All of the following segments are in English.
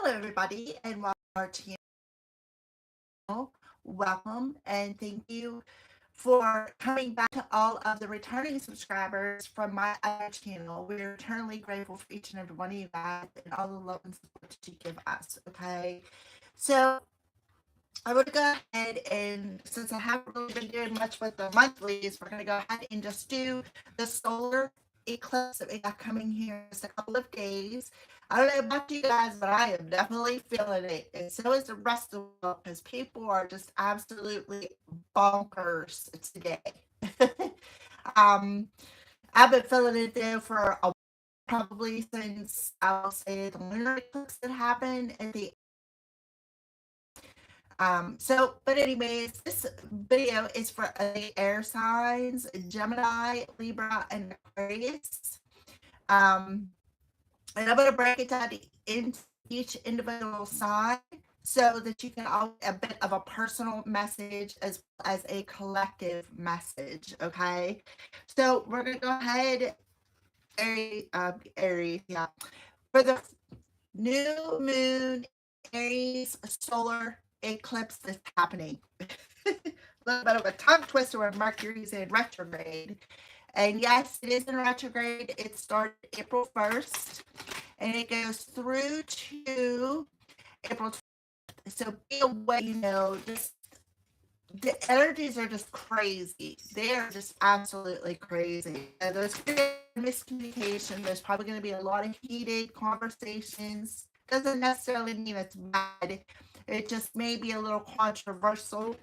Hello, everybody, and welcome to our channel. Welcome, and thank you for coming back to all of the returning subscribers from my other channel. We're eternally grateful for each and every one of you guys and all the love and support that you give us. Okay, so I would go ahead and since I haven't really been doing much with the monthlies, we're going to go ahead and just do the solar eclipse that we got coming here in just a couple of days. I don't know about you guys, but I am definitely feeling it. And so is the rest of the world because people are just absolutely bonkers today. um, I've been feeling it there for probably since I will say the lunar eclipse that happened at the but anyways, this video is for the air signs, Gemini, Libra, and Aquarius. And I'm going to break it down into each individual sign so that you can all a bit of a personal message as well as a collective message, okay? So we're going to go ahead, Aries, yeah. For the new moon Aries solar eclipse that's happening. A little bit of a tongue twister when Mercury's in retrograde. And yes, it is in retrograde. It started April 1st and it goes through to April 12th. So be aware, just the energies are just crazy. They are just absolutely crazy. There's miscommunication. There's probably going to be a lot of heated conversations. Doesn't necessarily mean it's bad. It just may be a little controversial.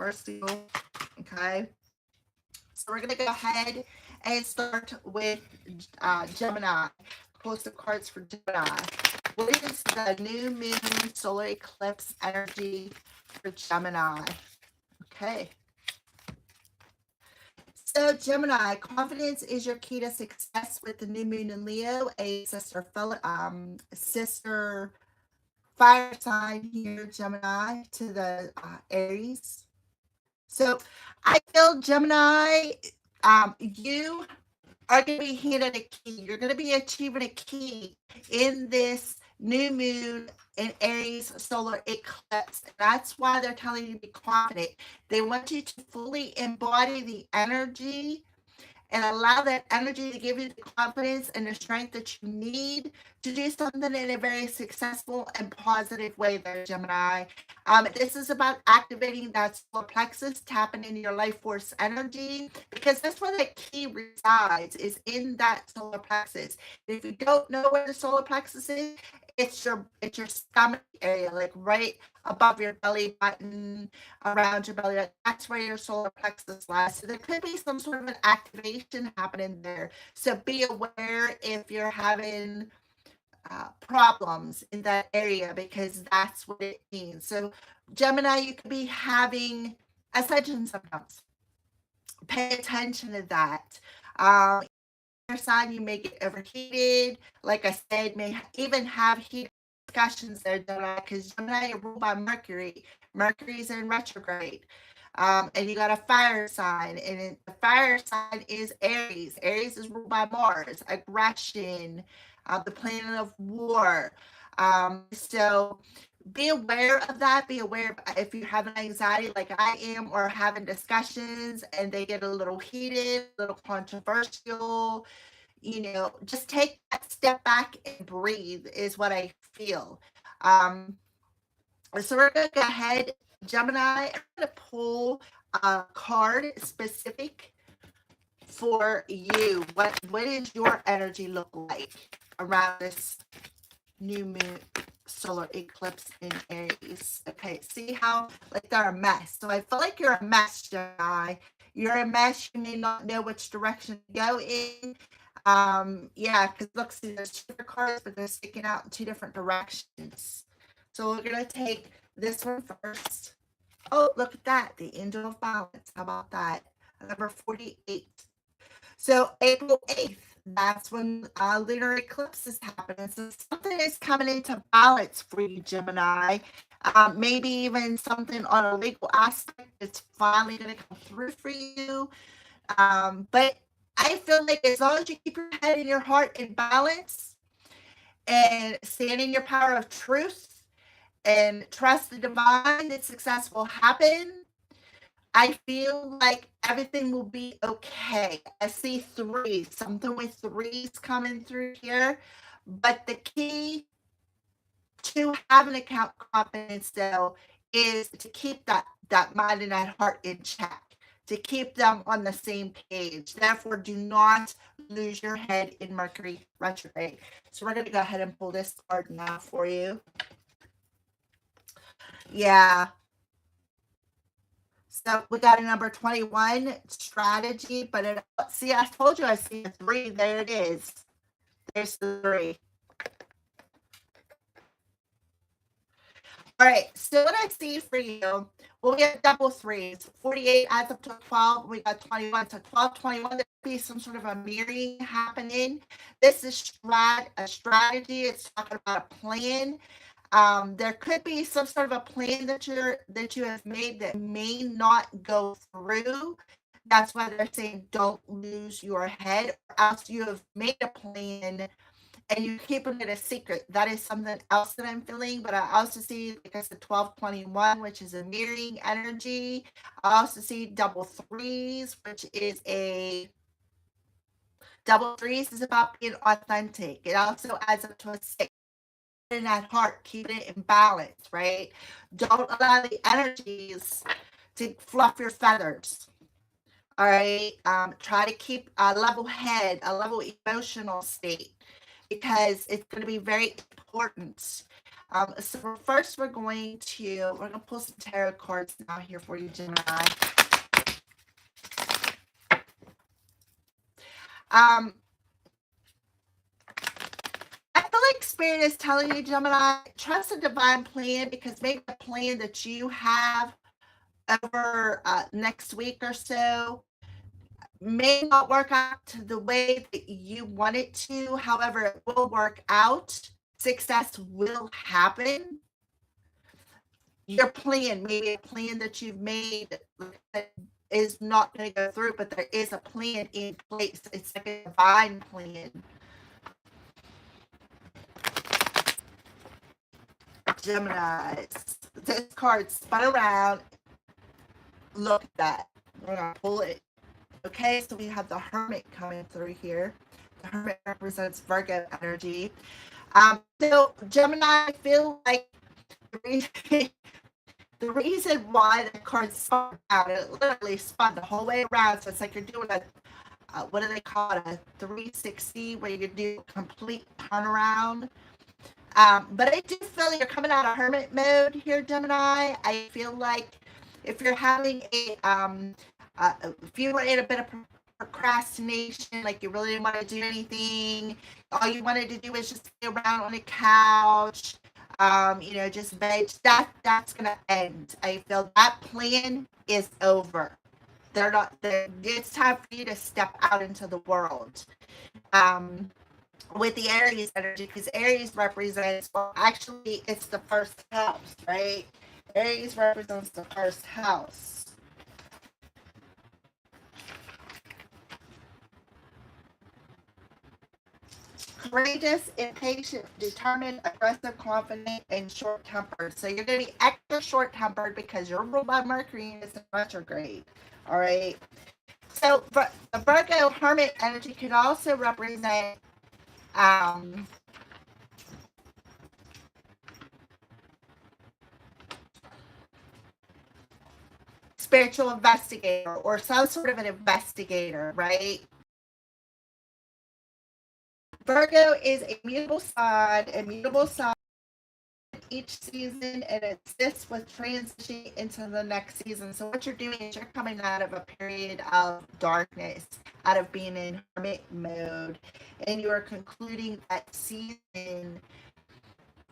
Okay. So we're going to go ahead and start with Gemini. Pull some cards for Gemini. What is the new moon solar eclipse energy for Gemini? Okay. So Gemini, confidence is your key to success with the new moon in Leo, a sister fire sign here, Gemini, to the Aries. So I feel Gemini, you are going to be handed a key. You're going to be achieving a key in this new moon in Aries solar eclipse. That's why they're telling you to be confident. They want you to fully embody the energy and allow that energy to give you the confidence and the strength that you need to do something in a very successful and positive way there, Gemini. This is about activating that solar plexus, tapping into your life force energy, because that's where the key resides, is in that solar plexus. If you don't know where the solar plexus is, it's your stomach area, like right above your belly button, around your belly. That's where your solar plexus lies. So there could be some sort of an activation happening there. So be aware if you're having problems in that area, because that's what it means. So Gemini, you could be having ascension symptoms. Pay attention to that. Your sign, you may get overheated. Like I said, may even have heated discussions there, Gemini, because Gemini are ruled by Mercury. Mercury's in retrograde. And you got a fire sign, and the fire sign is Aries. Aries is ruled by Mars, aggression, the planet of war. So be aware of that. Be aware if you have an anxiety like I am, or having discussions and they get a little heated, a little controversial, just take that step back and breathe is what I feel. So we're going to go ahead, Gemini. I'm going to pull a card specific for you. What does your energy look like around this new moon solar eclipse in Aries? Okay, see how like they're a mess. So I feel like you're a mess, Gemini. You're a mess. You may not know which direction to go in. Yeah, because look, see, there's two different cards, but they're sticking out in two different directions. So we're gonna take this one first. Oh, look at that, the Angel of Balance. How about that? Number 48. So April 8th, that's when lunar eclipse is happening. So something is coming into balance for you, Gemini. Maybe even something on a legal aspect is finally going to come through for you. But I feel like as long as you keep your head and your heart in balance, and stand in your power of truth and trust the divine that success will happen. I feel like everything will be okay. I see threes, something with threes coming through here. But the key to having account confidence, though, is to keep that mind and that heart in check, to keep them on the same page. Therefore, do not lose your head in Mercury retrograde. So we're going to go ahead and pull this card now for you. Yeah. So we got a number 21, strategy, but it, see, I told you I see a 3. There it is. There's the 3. All right, so what I see for you, well, we have double 3s. 48 adds up to 12. We got 21. So 12, 21, there could be some sort of a mirroring happening. This is a strategy. It's talking about a plan. There could be some sort of a plan that you have made that may not go through. That's why they're saying don't lose your head, or else you have made a plan and you're keeping it a secret. That is something else that I'm feeling. But I also see, because the 1221, which is a mirroring energy. I also see double 3s, which is a double 3s is about being authentic. It also adds up to a 6. In that heart, keeping it in balance, right? Don't allow the energies to fluff your feathers. All right. Try to keep a level head, a level emotional state, because it's going to be very important. So first we're going to pull some tarot cards now here for you, Gemini. I feel like Spirit is telling you, Gemini, trust the divine plan, because maybe the plan that you have over next week or so may not work out the way that you want it to. However, it will work out. Success will happen. Your plan, maybe a plan that you've made that is not going to go through, but there is a plan in place. It's like a divine plan. Geminis. This card spun around. Look at that. We're going to pull it. Okay, so we have the Hermit coming through here. The Hermit represents Virgo energy. So Gemini, I feel like the reason why the card spun out, it literally spun the whole way around. So it's like you're doing a, what do they call it? A 360, where you do a complete turnaround. But I do feel like you're coming out of hermit mode here, Gemini. I feel like if you're having if you were in a bit of procrastination, like you really didn't want to do anything, all you wanted to do was just stay around on the couch, just veg, that's gonna end. I feel that plan is over. They're not there. It's time for you to step out into the world. With the Aries energy, because Aries represents, well, actually, it's the first house, right? Aries represents the first house. Courageous, impatient, determined, aggressive, confident, and short-tempered. So you're going to be extra short-tempered because you're ruled by Mercury and it's in retrograde. All right. So the Virgo Hermit energy can also represent spiritual investigator or some sort of an investigator, right? Virgo is a mutable sign each season, and it assists with transitioning into the next season. So what you're doing is you're coming out of a period of darkness, out of being in hermit mode, and you are concluding that season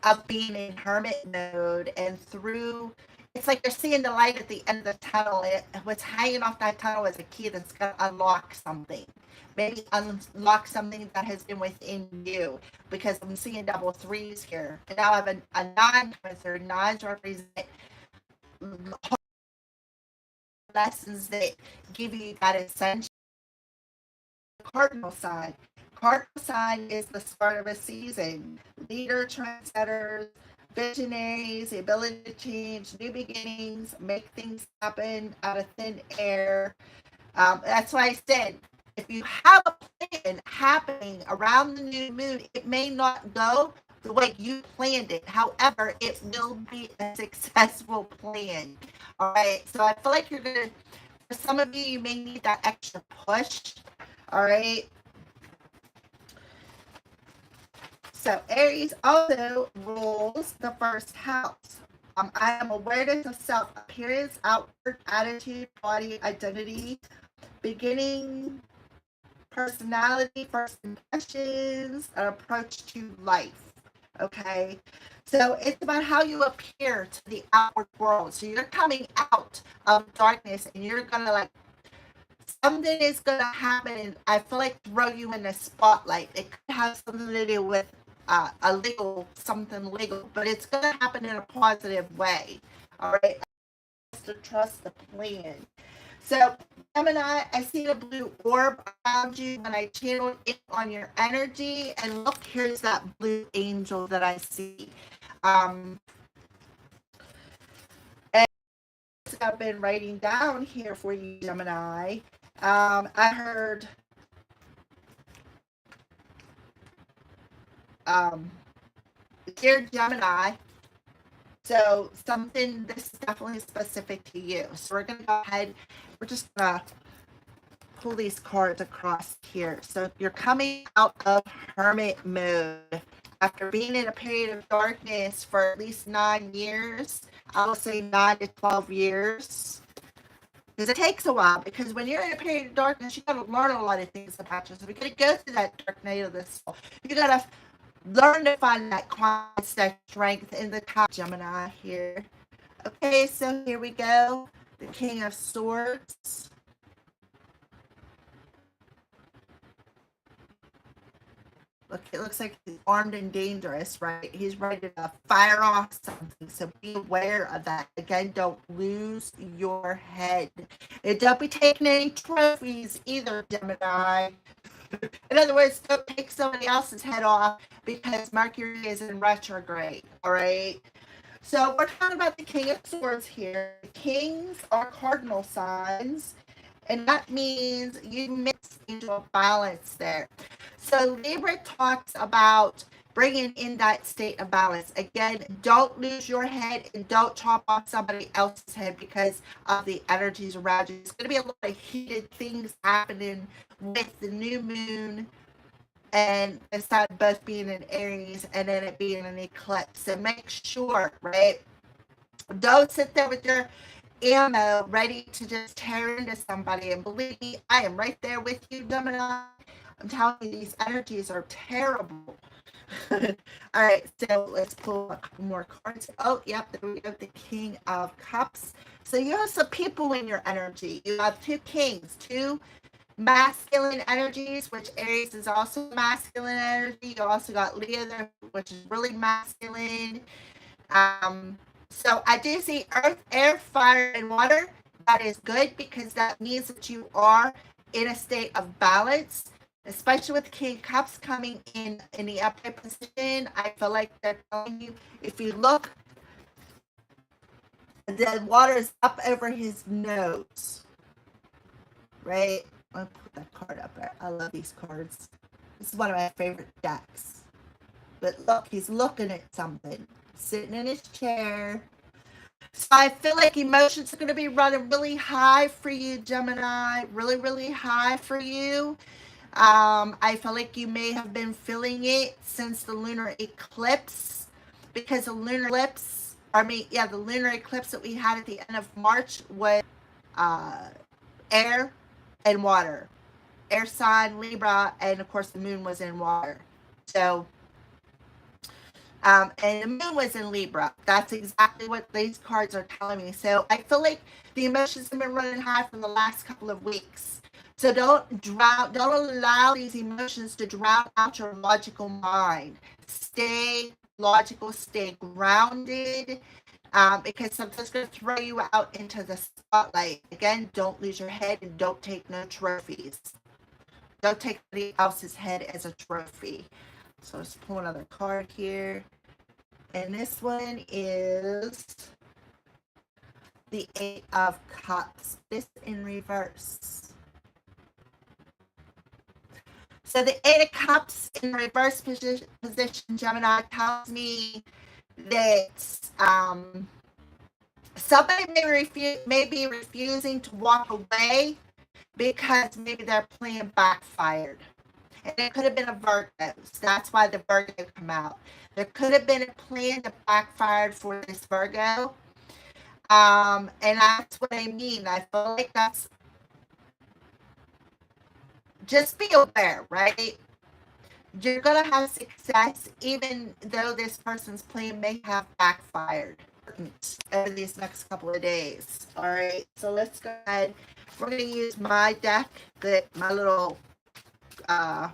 of being in hermit mode, and through, it's like you're seeing the light at the end of the tunnel. What's hanging off that tunnel is a key that's going to unlock something. Maybe unlock something that has been within you, because I'm seeing double 3s here. And now I have a 9 coming through. 9s represent lessons that give you that ascension. Cardinal side. Cardinal sign is the start of a season. Leader, trendsetters, visionaries, the ability to change, new beginnings, make things happen out of thin air. That's why I said, if you have a plan happening around the new moon, it may not go the way you planned it. However, it will be a successful plan. All right. So I feel like you're going to, for some of you, you may need that extra push. All right. So Aries also rules the first house. I am awareness of self, appearance, outward attitude, body, identity, beginning, personality, first impressions, an approach to life. Okay. So it's about how you appear to the outward world. So you're coming out of darkness and you're going to like, something is going to happen. And I feel like throw you in the spotlight. It could have something to do with something legal, but it's going to happen in a positive way. All right. To trust the plan. So, Gemini, I see the blue orb around you when I channel it on your energy. And look, here's that blue angel that I see. And I've been writing down here for you, Gemini. I heard dear Gemini. So something, this is definitely specific to you. So we're going to go ahead. We're just going to pull these cards across here. So you're coming out of hermit mode after being in a period of darkness for at least 9 years. I will say 9 to 12 years. Because it takes a while. Because when you're in a period of darkness, you got to learn a lot of things about yourself. You got to go through that dark night of the soul. You got to learn to find that constant strength in the top Gemini here. Okay, so here we go. The King of Swords. Look, it looks like he's armed and dangerous, right? He's ready to fire off something. So be aware of that. Again, don't lose your head. And don't be taking any trophies either, Gemini. In other words, don't take somebody else's head off because Mercury is in retrograde, all right? So we're talking about the King of Swords here. Kings are cardinal signs, and that means you mix into a balance there. So Libra talks about bringing in that state of balance. Again, don't lose your head and don't chop off somebody else's head because of the energies around you. It's going to be a lot of heated things happening with the new moon and the sun both being in Aries and then it being an eclipse. So make sure, right? Don't sit there with your ammo ready to just tear into somebody. And believe me, I am right there with you, Gemini. I'm telling you, these energies are terrible. All right, so let's pull a couple more cards. Oh, yep, there we go, the King of Cups. So you have some people in your energy. You have two kings, two masculine energies, which Aries is also masculine energy. You also got Leo there, which is really masculine. So I do see earth, air, fire, and water. That is good because that means that you are in a state of balance, especially with King Cups coming in the upright position. I feel like they're telling you, if you look, the water is up over his nose, right? I'll put that card up there. I love these cards. This is one of my favorite decks. But look, he's looking at something, sitting in his chair. So I feel like emotions are going to be running really high for you, Gemini. Really, really high for you. I feel like you may have been feeling it since the lunar eclipse, because the lunar eclipse, the lunar eclipse that we had at the end of March was air and water. Air sign, Libra, and of course the moon was in water. So, and the moon was in Libra. That's exactly what these cards are telling me. So I feel like the emotions have been running high for the last couple of weeks. So don't allow these emotions to drown out your logical mind. Stay logical, stay grounded, because something's going to throw you out into the spotlight. Again, don't lose your head and don't take no trophies. Don't take anybody else's head as a trophy. So let's pull another card here. And this one is the Eight of Cups. This in reverse. So the Eight of Cups in reverse position, Gemini, tells me that somebody may be refusing to walk away because maybe their plan backfired. And it could have been a Virgo. So that's why the Virgo come out. There could have been a plan that backfired for this Virgo. And that's what I mean. I feel like that's, just be aware, right? You're going to have success even though this person's plan may have backfired over these next couple of days. All right, so let's go ahead. We're going to use my deck, my little, I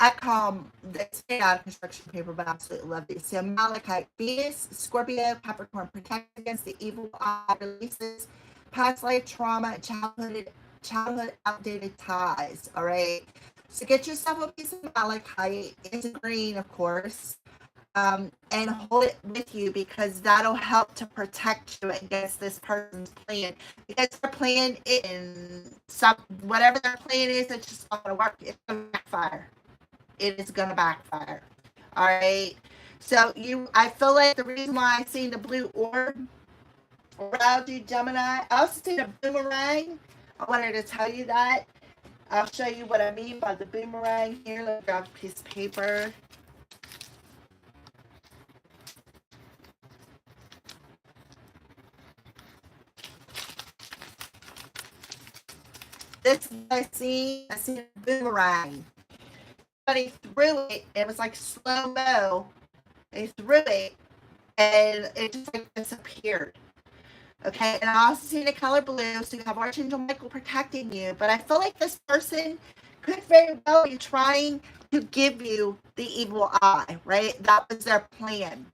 call it's made out of construction paper, but I absolutely love these. So Malachite, Venus, Scorpio, Capricorn, protect against the evil eye, releases past life trauma, childhood outdated ties. All right. So get yourself a piece of Malachite. It's green, of course. And hold it with you because that'll help to protect you against this person's plan. Because their plan whatever their plan is, it's just not going to work. It's going to backfire. It is going to backfire. All right. So I feel like the reason why I seen the blue orb around you, Gemini, I also seen a boomerang. I wanted to tell you that. I'll show you what I mean by the boomerang here. Let me grab a piece of paper. This is what I seen a boomerang. Somebody threw it. It was like slow-mo. They threw it, and it just like disappeared. Okay, and I also see the color blue, so you have Archangel Michael protecting you. But I feel like this person could very well be trying to give you the evil eye, right? That was their plan.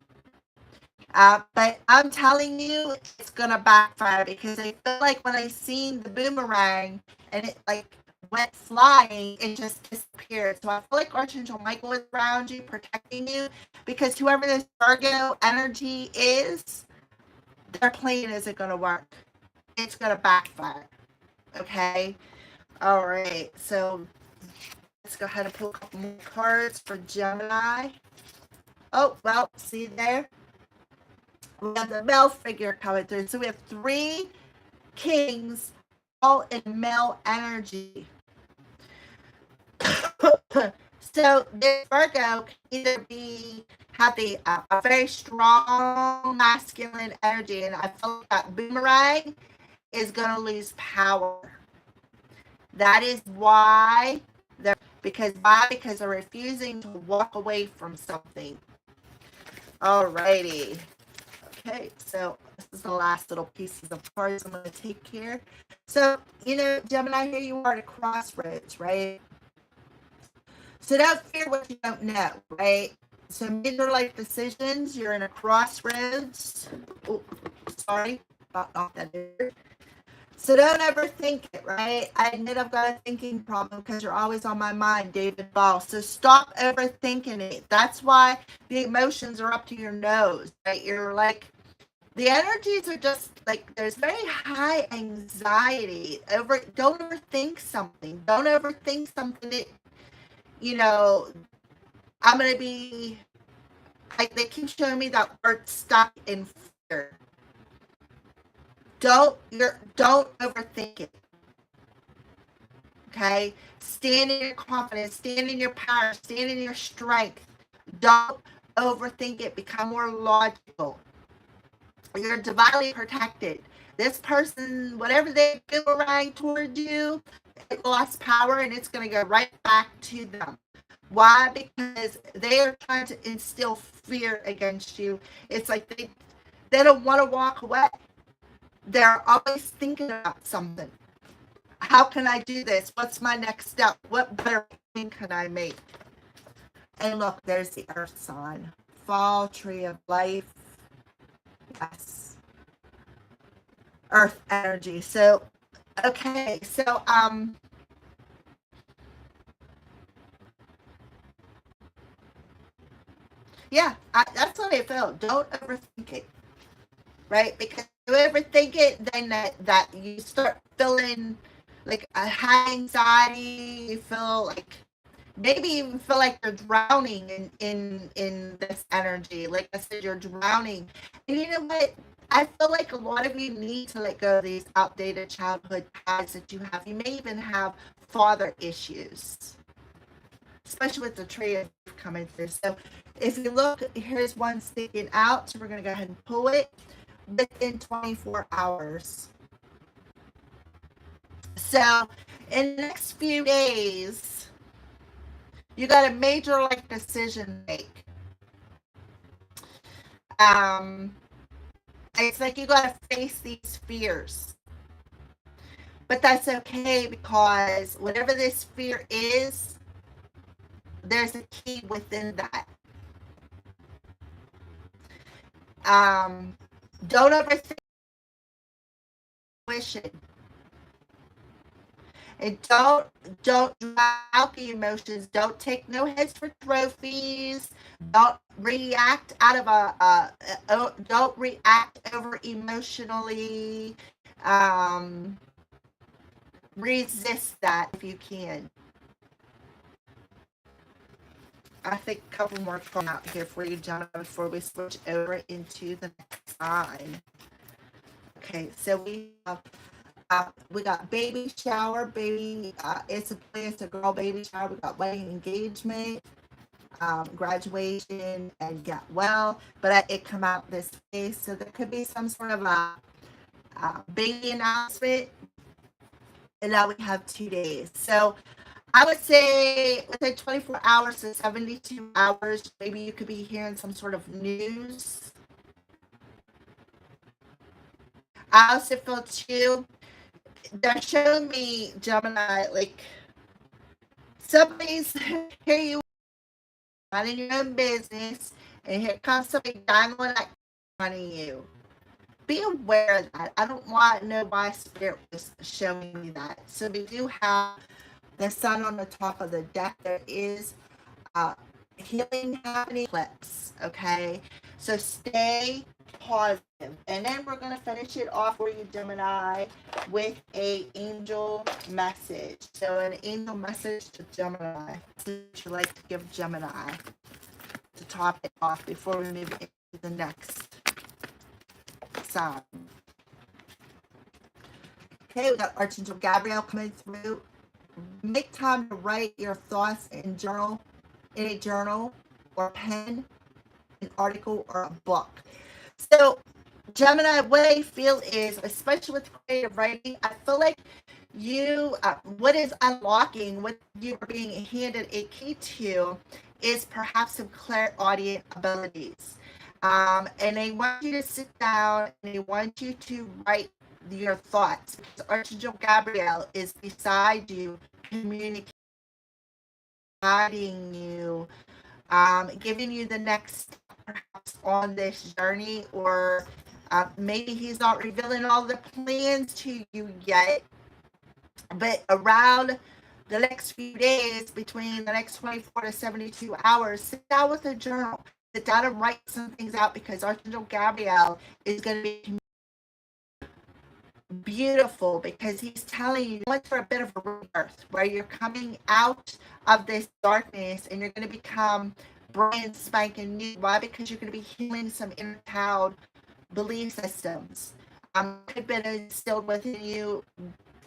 But I'm telling you, it's gonna backfire because I feel like when I seen the boomerang and it like went flying, it just disappeared. So I feel like Archangel Michael is around you, protecting you, because whoever this Virgo energy is, their plan isn't gonna work. It's gonna backfire. Okay. All right. So let's go ahead and pull a couple more cards for Gemini. Oh, well, see there? We have the male figure coming through. So we have 3 kings, all in male energy. So this Virgo can either have a very strong masculine energy, and I feel like that boomerang is going to lose power. That is why because they're refusing to walk away from something. Alrighty. Okay, so this is the last little pieces of cards I'm going to take here. So, Gemini, here you are at a crossroads, right? So don't fear what you don't know, right? So major life decisions, you're in a crossroads. Oh, sorry, not that here. So don't overthink it, right? I admit I've got a thinking problem because you're always on my mind, David Ball. So stop overthinking it. That's why the emotions are up to your nose, right? You're like, the energies are just like, there's very high anxiety. Don't overthink something. Don't overthink something that, I'm going to be, they keep showing me that word stuck in fear. Don't overthink it. Okay? Stand in your confidence, stand in your power, stand in your strength. Don't overthink it. Become more logical. You're divinely protected. This person, whatever they boomerang toward you, it lost power and it's going to go right back to them. Why? Because they are trying to instill fear against you. It's like they don't want to walk away. They're always thinking about something. How can I do this? What's my next step? What better thing can I make? And look, there's the earth sign. Fall, tree of life. Yes. Earth energy. So Okay, so yeah, that's what I felt. Don't overthink it, right? Because if you overthink it, then that you start feeling like a high anxiety. You feel like maybe even feel like you're drowning in this energy. Like I said, you're drowning. And you know what? I feel like a lot of you need to let go of these outdated childhood ties that you have. You may even have father issues, especially with the tree of coming through. So if you look, here's one sticking out. So we're going to go ahead and pull it within 24 hours. So in the next few days, you got a major like decision to make. Um, it's like you got to face these fears, but that's okay because whatever this fear is, there's a key within that. Um, don't overthink wishing, and don't drown out the emotions. Don't take no heads for trophies. Don't react out of don't react over emotionally. Um, resist that if you can. I think a couple more come out here for you, John, before we switch over into the next sign. Okay, so we got baby shower, baby. It's a girl baby shower. We got wedding engagement, graduation, and get well. But it come out this way, so there could be some sort of a baby announcement. And now we have 2 days. So I would say within 24 hours to 72 hours, maybe you could be hearing some sort of news. I also feel too, they're showing me, Gemini, like somebody's, here you are, minding your own business, and here comes somebody dangling that in front of you. Be aware of that. I don't want no why spirit was showing me that. So we do have the sun on the top of the deck. There is healing happening, Eclipse. Okay, so stay positive, and then we're gonna finish it off for you, Gemini, with a angel message. So an angel message to Gemini. What you like to give Gemini to top it off before we move into the next sign. Okay, we got Archangel Gabriel coming through. Make time to write your thoughts in a journal or pen, an article, or a book. So, Gemini, what I feel is, especially with creative writing, I feel like what is unlocking, what you are being handed a key to, is perhaps some clairaudient abilities. And they want you to sit down and they want you to write your thoughts, because Archangel Gabriel is beside you, communicating, guiding you, giving you the next step perhaps on this journey, or maybe he's not revealing all the plans to you yet, but around the next few days, between the next 24 to 72 hours, sit down with a journal, sit down and write some things out, because Archangel Gabriel is going to be beautiful, because he's telling you what's for a bit of a rebirth, where you're coming out of this darkness and you're going to become brand spanking new. Why? Because you're going to be healing some inner child belief systems. Could have been instilled within you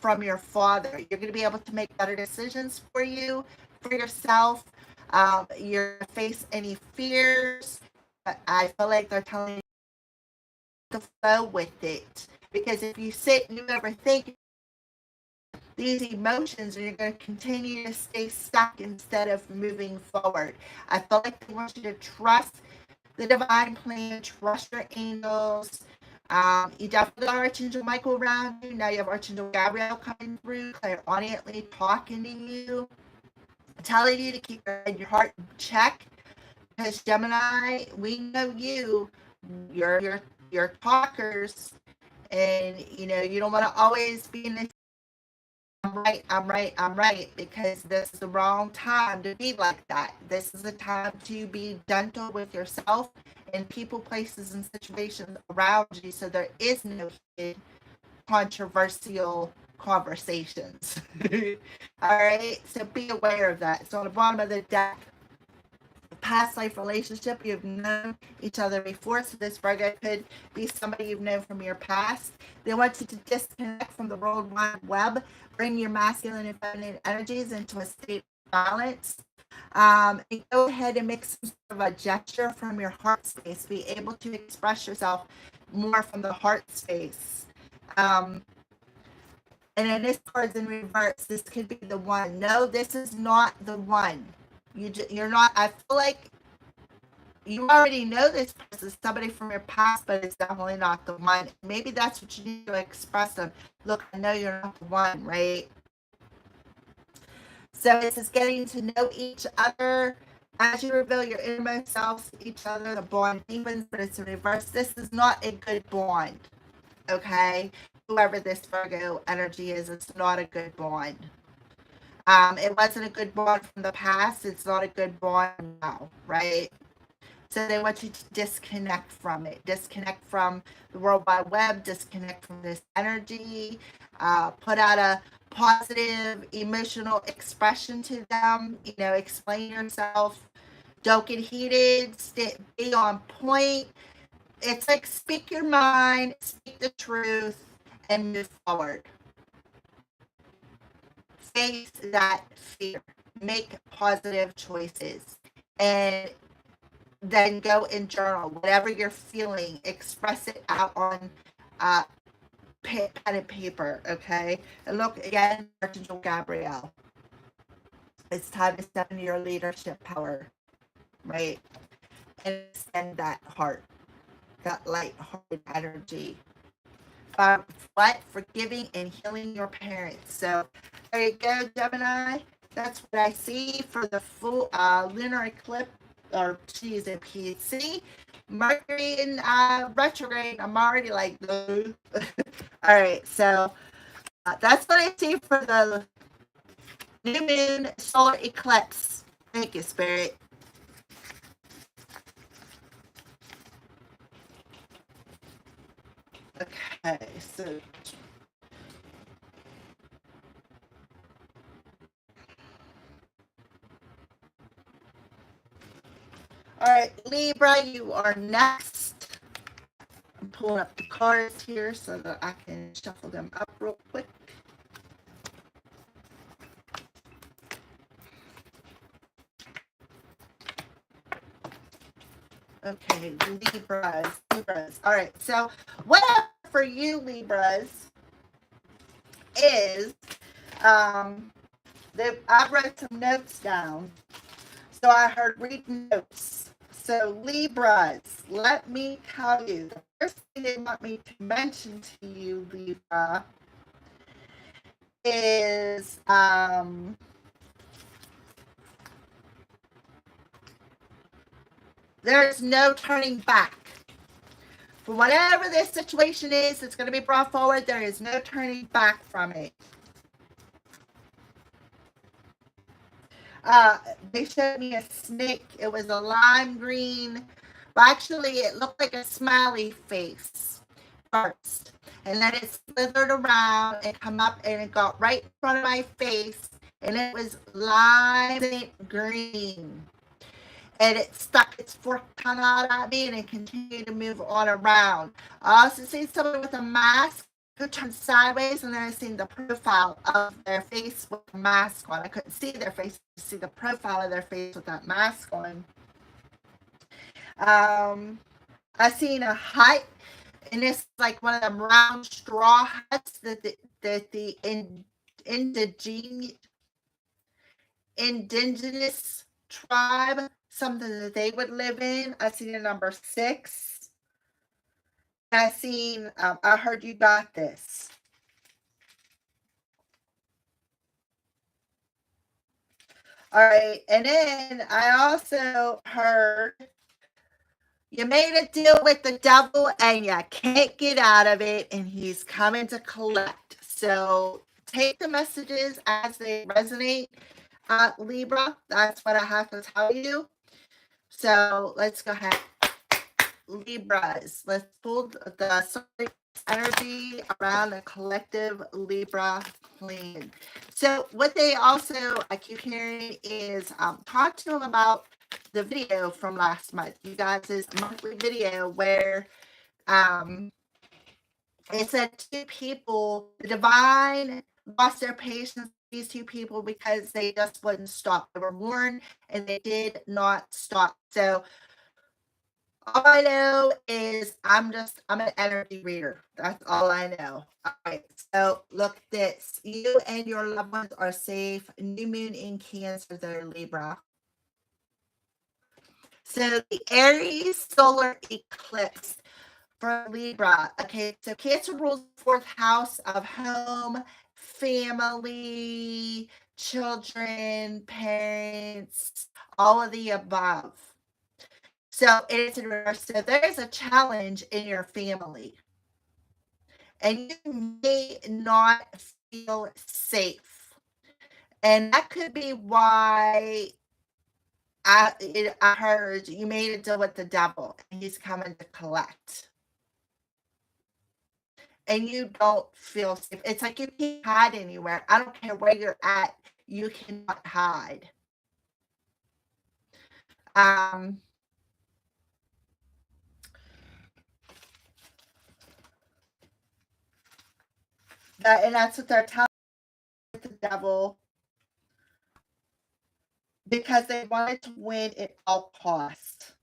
from your father. You're going to be able to make better decisions for yourself. You're going to face any fears. I feel like they're telling you to flow with it. Because if you sit and you overthink these emotions, and you're going to continue to stay stuck instead of moving forward. I feel like they want you to trust the divine plan, trust your angels. You definitely got Archangel Michael around you. Now you have Archangel Gabriel coming through, clairaudiently talking to you, telling you to keep your heart in check. Because Gemini, we know you're talkers, and you don't want to always be in this right, because this is the wrong time to be like that. This is the time to be gentle with yourself and people, places, and situations around you, so there is no heated, controversial conversations. All right, so be aware of that. So on the bottom of the deck, past life relationship, you've known each other before, so this Virgo could be somebody you've known from your past. They want you to disconnect from the world wide web, bring your masculine and feminine energies into a state of balance, and go ahead and make some sort of a gesture from your heart space. Be able to express yourself more from the heart space. um, and then this card's in reverse. This could be the one. No, this is not the one. You're not. I feel like you already know this person, somebody from your past, but it's definitely not the one. Maybe that's what you need to express them. Look, I know you're not the one, right? So this is getting to know each other as you reveal your innermost selves to each other. The bond deepens, but it's in reverse. This is not a good bond, okay? Whoever this Virgo energy is, it's not a good bond. It wasn't a good bond from the past. It's not a good bond now, right? So they want you to disconnect from it, disconnect from the World Wide Web, disconnect from this energy, put out a positive emotional expression to them, explain yourself, don't get heated, be on point. It's like speak your mind, speak the truth, and move forward. Face that fear, make positive choices, and then go and journal whatever you're feeling, express it out on uh, pen and paper, okay? And look again, Archangel Gabriel. It's time to step into your leadership power, right? And extend that heart, that light-hearted energy. What? Forgiving and healing your parents. So there you go, Gemini. That's what I see for the full lunar eclipse, or geez, a PC. Mercury in retrograde. I'm already like, all right. So that's what I see for the new moon solar eclipse. Thank you, Spirit. Okay, so all right, Libra, you are next. I'm pulling up the cards here so that I can shuffle them up real quick. Okay, Libras. All right, so what for you, Libras, is I wrote some notes down. So I heard read notes. So Libras, let me tell you, the first thing they want me to mention to you, Libra, is there's no turning back. For whatever this situation is that's going to be brought forward, there is no turning back from it. They showed me a snake. It was a lime green. Well, actually, it looked like a smiley face first. And then it slithered around and come up and it got right in front of my face. And it was lime green. And it stuck its forked tongue out at me and it continued to move on around. I also see someone with a mask who turned sideways, and then I seen the profile of their face with the mask on. I couldn't see their face, I see the profile of their face with that mask on. I seen a hut, and it's like one of them round straw huts that the indigenous tribe, something that they would live in. I seen a number 6. I seen, I heard you got this. All right. And then I also heard you made a deal with the devil and you can't get out of it, and he's coming to collect. So take the messages as they resonate, Libra. That's what I have to tell you. So let's go ahead. Libras. Let's pull the solar energy around the collective Libra plane. So what they also, I keep hearing, is talk to them about the video from last month. You guys' monthly video where it said two people, the divine lost their patience. These two people because they just wouldn't stop. They were born and they did not stop. So all I know is I'm an energy reader. That's all I know. All right. So look at this. You and your loved ones are safe. New moon in Cancer there, Libra. So the Aries solar eclipse for Libra. Okay, so Cancer rules the fourth house of home, family, children, parents, all of the above. So it's in reverse. So there's a challenge in your family, and you may not feel safe. And that could be why I heard you made a deal with the devil, and he's coming to collect. And you don't feel safe. It's like you can't hide anywhere. I don't care where you're at, you cannot hide. And that's what they're telling the devil, because they wanted to win at all costs.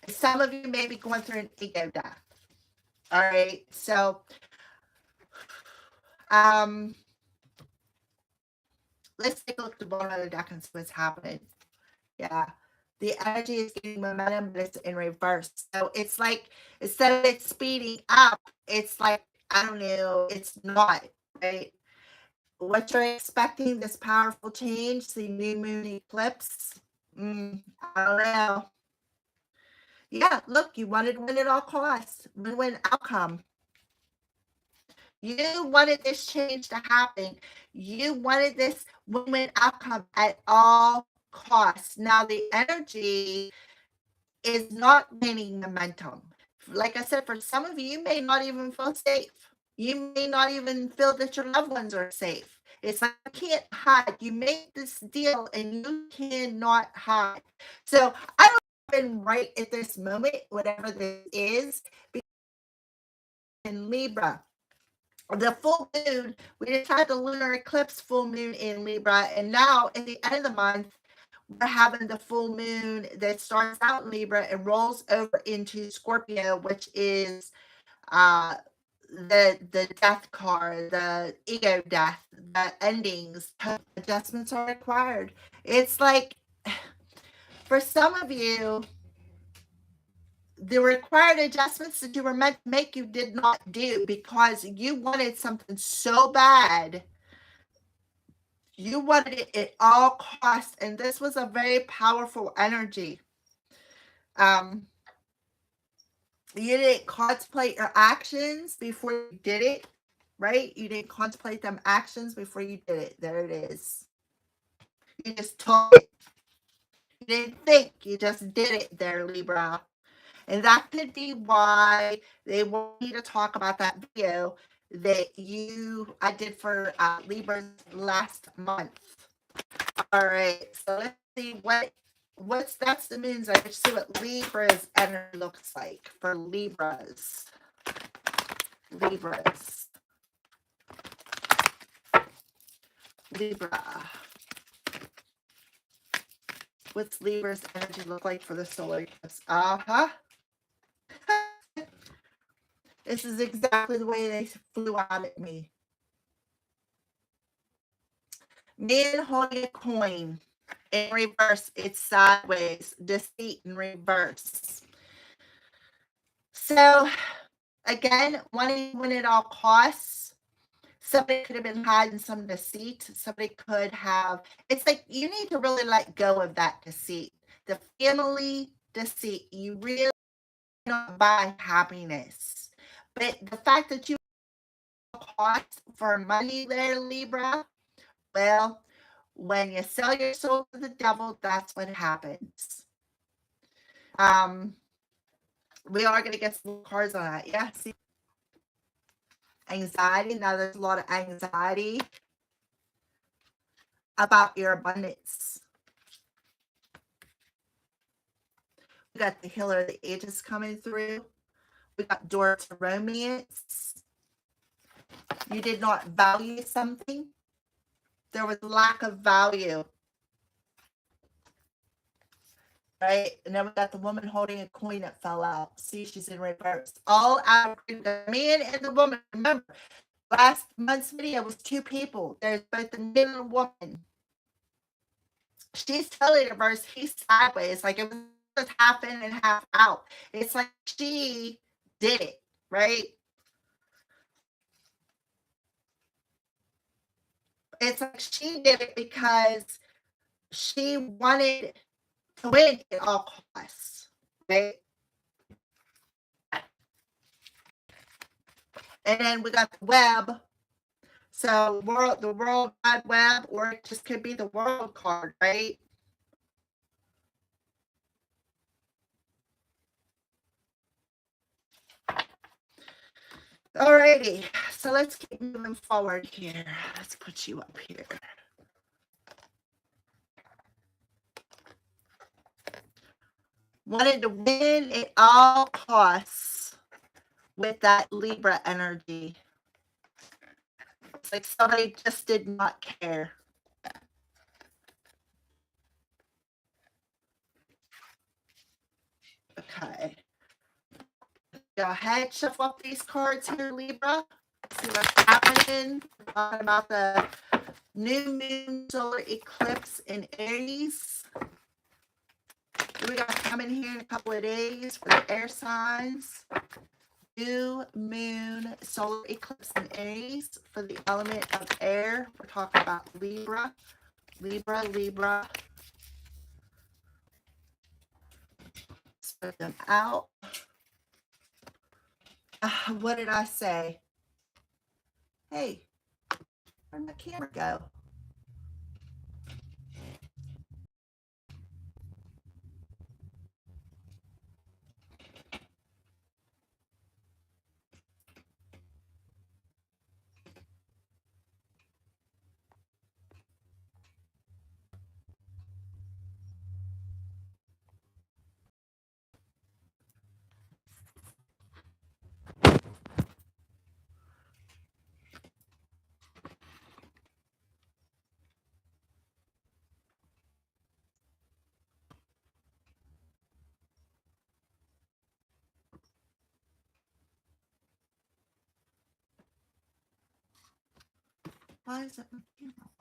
Some of you may be going through an ego death. All right, so let's take a look at the bottom of the deck and see what's happening. Yeah, the energy is getting momentum, but it's in reverse. So it's like instead of it speeding up, it's like, I don't know, it's not, right? What you're expecting, this powerful change, the new moon eclipse, I don't know. Yeah, look, you wanted to win at all costs, win-win outcome. You wanted this change to happen. You wanted this win-win outcome at all costs. Now the energy is not gaining momentum. Like I said, for some of you, you may not even feel safe. You may not even feel that your loved ones are safe. It's like you can't hide. You made this deal and you cannot hide. So I don't even right at this moment, whatever this is, in Libra. The full moon, we just had the lunar eclipse full moon in Libra, and now at the end of the month, we're having the full moon that starts out in Libra and rolls over into Scorpio, which is the death card, the ego death, the endings. Adjustments are required. It's like, for some of you, the required adjustments that you were meant to make, you did not do because you wanted something so bad. You wanted it at all costs, and this was a very powerful energy. You didn't contemplate your actions before you did it, right? You didn't contemplate them actions before you did it. There it is. You just took it. You didn't think, you just did it there, Libra. And that could be why they want me to talk about that video that I did for Libras last month. All right, so let's see that's the moons. I just see what Libra's energy looks like for Libras. Libra. What's Libra's energy look like for the solar eclipse? This is exactly the way they flew out at me. Man holding a coin in reverse. It's sideways. Deceit in reverse. So, again, wanting to win at all costs. Somebody could have been hiding some deceit. Somebody could have. It's like you need to really let go of that deceit. The family deceit. You really don't buy happiness. But the fact that you cost for money there, Libra? Well, when you sell your soul to the devil, that's what happens. We are going to get some cards on that. Yeah, see, anxiety. Now there's a lot of anxiety about your abundance. We got the healer of the ages coming through. We got door to romance. You did not value something. There was lack of value. Right? And then we got the woman holding a coin that fell out. See, she's in reverse. All out of the man and the woman. Remember, last month's video was two people. There's both the man and the woman. She's totally reverse. He's sideways. Like it was half in and half out. It's like she did it, right? It's like she did it because she wanted to win at all costs, right? And then we got the web. So the World Wide Web, or it just could be the world card, right? Alrighty, so let's keep moving forward here. Let's put you up here. Wanted to win at all costs with that Libra energy. It's like somebody just did not care. Okay. Go ahead, shuffle up these cards here, Libra. See what's happening. We're talking about the new moon solar eclipse in Aries. We got coming here in a couple of days for the air signs. New moon solar eclipse in Aries for the element of air. We're talking about Libra. Libra, Libra. Spread them out. What did I say? Hey, where'd my camera go? Why is it my camera?